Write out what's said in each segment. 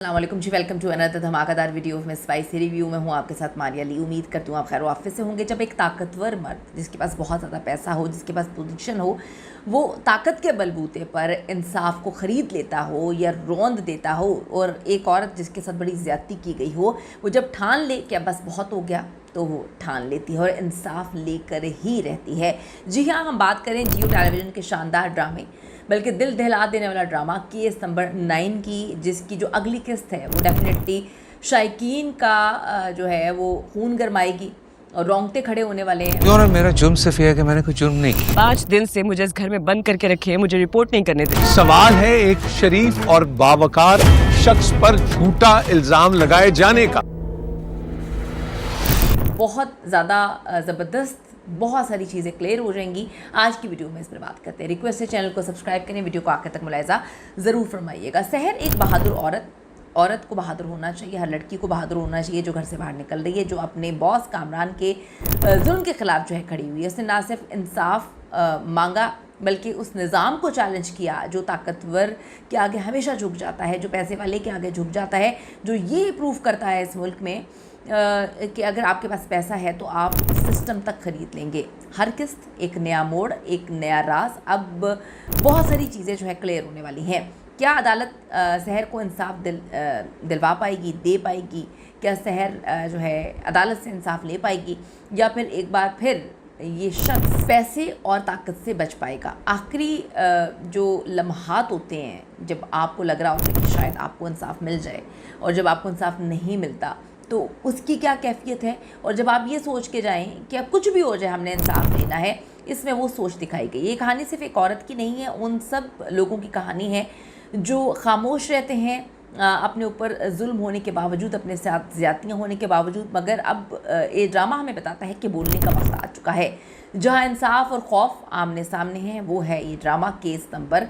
अस्सलामुअलैकुम जी, welcome to another धमाकेदार video of miss spicy review में हूँ आपके साथ मारिया ली। उम्मीद करती हूँ आप खैर वाफिस से होंगे। जब एक ताकतवर मर्द जिसके पास बहुत ज़्यादा पैसा हो, जिसके पास पोजीशन हो, वो ताकत के बलबूते पर इंसाफ को ख़रीद लेता हो या रौंद देता हो, और एक औरत जिसके साथ बड़ी ज़्यादती की गई हो, वो जब ठान ले कि अब बस बहुत हो गया, तो वो ठान लेती है और इंसाफ लेकर ही रहती है। जी हाँ, हम बात करें जियो टेलीविज़न के शानदार ड्रामे, बल्कि दिल दहला देने वाला ड्रामा केस नंबर 9 की, जिसकी जो अगली किस्त है वो डेफिनेटली शायकीन का जो है वो खून गरमाएगी और रोंगटे खड़े होने वाले हैं। क्यों? मेरा जुर्म सिर्फ ये है कि मैंने कोई जुर्म नहीं किया। 5 दिन से मुझे इस घर में बंद करके रखे हैं, मुझे रिपोर्ट नहीं करने दे। सवाल है एक शरीफ और बावकार शख्स पर झूठा इल्जाम लगाए जाने का। बहुत ज़्यादा ज़बरदस्त, बहुत सारी चीज़ें क्लियर हो जाएंगी आज की वीडियो में। इस पर बात करते हैं। रिक्वेस्ट है चैनल को सब्सक्राइब करें, वीडियो को आखिर तक मुलाहिजा ज़रूर फरमाइएगा। सहर एक बहादुर औरत को बहादुर होना चाहिए, हर लड़की को बहादुर होना चाहिए जो घर से बाहर निकल रही है, जो अपने बॉस कामरान के जुल्म के ख़िलाफ़ जो है खड़ी हुई है। उसने ना सिर्फ इंसाफ मांगा, बल्कि उस निज़ाम को चैलेंज किया जो ताकतवर के आगे हमेशा झुक जाता है, जो पैसे वाले के आगे झुक जाता है, जो ये प्रूव करता है इस मुल्क में कि अगर आपके पास पैसा है तो आप सिस्टम तक ख़रीद लेंगे। हर किस्त एक नया मोड़, एक नया राज। अब बहुत सारी चीज़ें जो है क्लियर होने वाली हैं। क्या अदालत सहर को इंसाफ दिलवा पाएगी, दे पाएगी? क्या सहर जो है अदालत से इंसाफ ले पाएगी, या फिर एक बार फिर ये शख्स पैसे और ताकत से बच पाएगा? आखिरी जो लम्हात होते हैं जब आपको लग रहा होता है कि शायद आपको इंसाफ मिल जाए, और जब आपको इंसाफ नहीं मिलता तो उसकी क्या कैफियत है, और जब आप ये सोच के जाएं कि अब कुछ भी हो जाए हमने इंसाफ लेना है, इसमें वो सोच दिखाई गई। ये कहानी सिर्फ एक औरत की नहीं है, उन सब लोगों की कहानी है जो खामोश रहते हैं अपने ऊपर जुल्म होने के बावजूद, अपने साथ ज़्यादतियाँ होने के बावजूद। मगर अब ये ड्रामा हमें बताता है कि बोलने का वक्त आ चुका है। जहाँ इंसाफ और खौफ आमने सामने हैं, वो है ये ड्रामा केस नंबर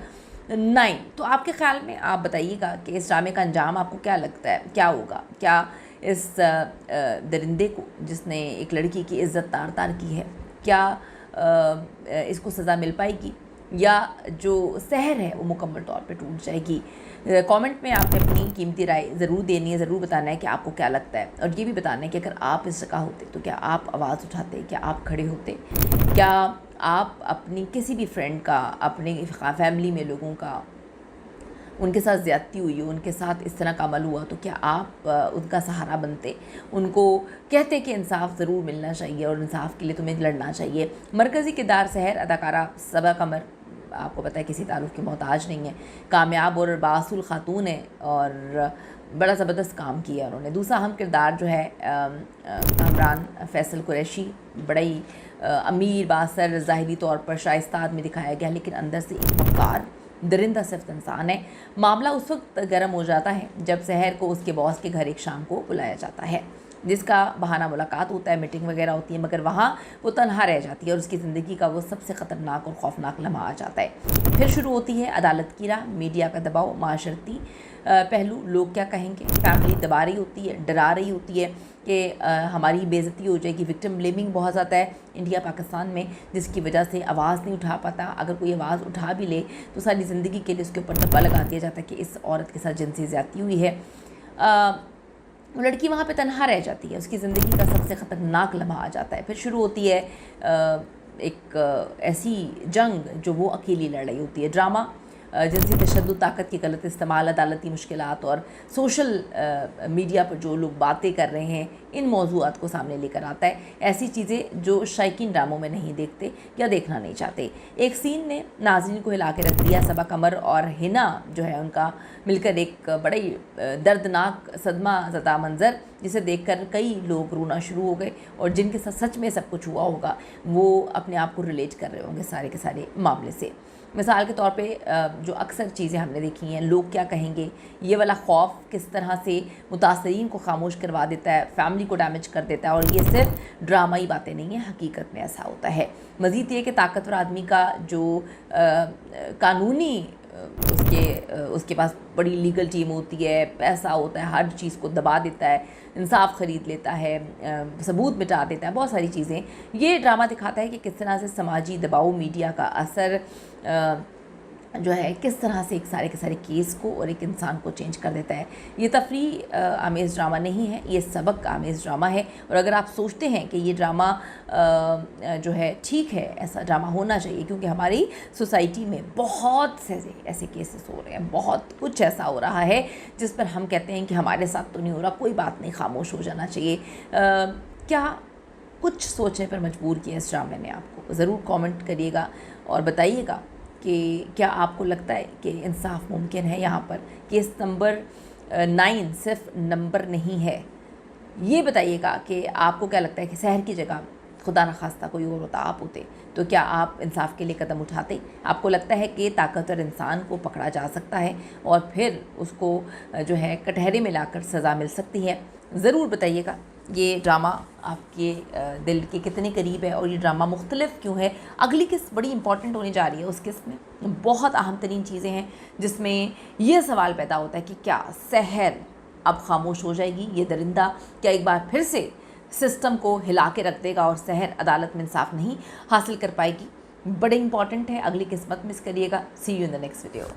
9। तो आपके ख्याल में आप बताइएगा कि इस ड्रामे का अंजाम आपको क्या लगता है, क्या होगा? क्या इस दरिंदे को, जिसने एक लड़की की इज़्ज़त तार तार की है, क्या इसको सज़ा मिल पाएगी, या जो सहर है वो मुकम्मल तौर पे टूट जाएगी? कमेंट में आपने अपनी कीमती राय ज़रूर देनी है, ज़रूर बताना है कि आपको क्या लगता है, और ये भी बताना है कि अगर आप इस जगह होते तो क्या आप आवाज़ उठाते, क्या आप खड़े होते, क्या आप अपनी किसी भी फ्रेंड का, अपने फैमिली में लोगों का, उनके साथ ज़्यादती हुई हो, उनके साथ इस तरह का अमल हुआ, तो क्या आप उनका सहारा बनते, उनको कहते कि इंसाफ ज़रूर मिलना चाहिए और इंसाफ के लिए तुम्हें लड़ना चाहिए? मरकज़ी किरदार सहर अदाकारा सबा कमर, आपको पता है किसी तारुफ की मोहताज नहीं है, कामयाब और बासूल खातून है और बड़ा ज़बरदस्त काम किया उन्होंने। दूसरा अहम किरदार जो है कामरान फैसल कुरैशी, बड़ा ही अमीर बासर, ज़ाहिरी तौर पर शाइस्ता आदमी दिखाया गया, लेकिन अंदर से एक वक़ार दरिंदा सिर्फ इंसान है। मामला उस वक्त गर्म हो जाता है जब सहर को उसके बॉस के घर एक शाम को बुलाया जाता है, जिसका बहाना मुलाकात होता है, मीटिंग वगैरह होती है, मगर वहाँ वो तन्हा रह जाती है और उसकी ज़िंदगी का वो सबसे ख़तरनाक और खौफनाक लम्हा आ जाता है। फिर शुरू होती है अदालत की राह, मीडिया का दबाव, माशरती पहलू, लोग क्या कहेंगे, फैमिली दबा रही होती है, डरा रही होती है कि हमारी बेइज्जती हो जाएगी। विक्टिम ब्लेमिंग बहुत ज़्यादा है इंडिया पाकिस्तान में, जिसकी वजह से आवाज़ नहीं उठा पाता। अगर कोई आवाज़ उठा भी ले तो सारी ज़िंदगी के लिए उसके ऊपर धब्बा लगा दिया जाता है कि इस औरत के साथ जिनसी ज़्यादती हुई है। वो लड़की वहाँ पे तन्हा रह जाती है, उसकी ज़िंदगी का सबसे ख़तरनाक लम्हा आ जाता है। फिर शुरू होती है एक ऐसी जंग जो वो अकेली लड़ रही होती है। ड्रामा जिनसी तशद्दुद, ताकत की गलत इस्तेमाल, अदालती मुश्किलात और सोशल मीडिया पर जो लोग बातें कर रहे हैं, इन मौज़ूआत को सामने लेकर आता है। ऐसी चीज़ें जो शायकीन ड्रामों में नहीं देखते या देखना नहीं चाहते। एक सीन ने नाज़रीन को हिला के रख दिया। सबा कमर और हिना जो है उनका मिलकर एक बड़ा ही दर्दनाक सदमा ज़दा मंज़र, जिसे देखकर कई लोग रोना शुरू हो गए, और जिनके साथ सच में सब कुछ हुआ होगा वो अपने आप को रिलेट कर रहे होंगे सारे के सारे मामले से। मिसाल के तौर पे जो अक्सर चीज़ें हमने देखी हैं, लोग क्या कहेंगे, ये वाला खौफ किस तरह से मुतासरीन को खामोश करवा देता है, फैमिली को डैमेज कर देता है, और ये सिर्फ ड्रामाई बातें नहीं हैं, हकीकत में ऐसा होता है। मज़ीद ये कि ताकतवर आदमी का जो कानूनी उसके पास बड़ी लीगल टीम होती है, पैसा होता है, हर चीज़ को दबा देता है, इंसाफ ख़रीद लेता है, सबूत मिटा देता है, बहुत सारी चीज़ें। ये ड्रामा दिखाता है कि किस तरह से समाजी दबाव, मीडिया का असर, जो है किस तरह से एक सारे के सारे केस को और एक इंसान को चेंज कर देता है। ये तफरी आमेज़ ड्रामा नहीं है, ये सबक आमेज़ ड्रामा है। और अगर आप सोचते हैं कि ये ड्रामा जो है ठीक है, ऐसा ड्रामा होना चाहिए, क्योंकि हमारी सोसाइटी में बहुत से ऐसे केसेस हो रहे हैं, बहुत कुछ ऐसा हो रहा है जिस पर हम कहते हैं कि हमारे साथ तो नहीं हो रहा, कोई बात नहीं, खामोश हो जाना चाहिए। क्या कुछ सोचने पर मजबूर किया इस ड्रामे ने आपको? ज़रूर कमेंट करिएगा और बताइएगा कि क्या आपको लगता है कि इंसाफ मुमकिन है यहाँ पर। केस नंबर 9 सिर्फ नंबर नहीं है। ये बताइएगा कि आपको क्या लगता है कि सहर की जगह खुदा न खास्ता कोई और होता, आप होते, तो क्या आप इंसाफ के लिए कदम उठाते? आपको लगता है कि ताकतवर इंसान को पकड़ा जा सकता है और फिर उसको जो है कटहरे में लाकर सज़ा मिल सकती है? ज़रूर बताइएगा। ये ड्रामा आपके दिल के कितने करीब है और ये ड्रामा मुख्तलिफ क्यों है? अगली किस्त बड़ी इंपॉर्टेंट होने जा रही है। उस किस्त में बहुत अहम तरीन चीज़ें हैं जिसमें यह सवाल पैदा होता है कि क्या सहर अब खामोश हो जाएगी? ये दरिंदा क्या एक बार फिर से सिस्टम को हिला के रख देगा और सहर अदालत में इंसाफ नहीं हासिल कर पाएगी? बड़े इंपॉर्टेंट है, अगली किस्त मत मिस करिएगा। See you in the next video.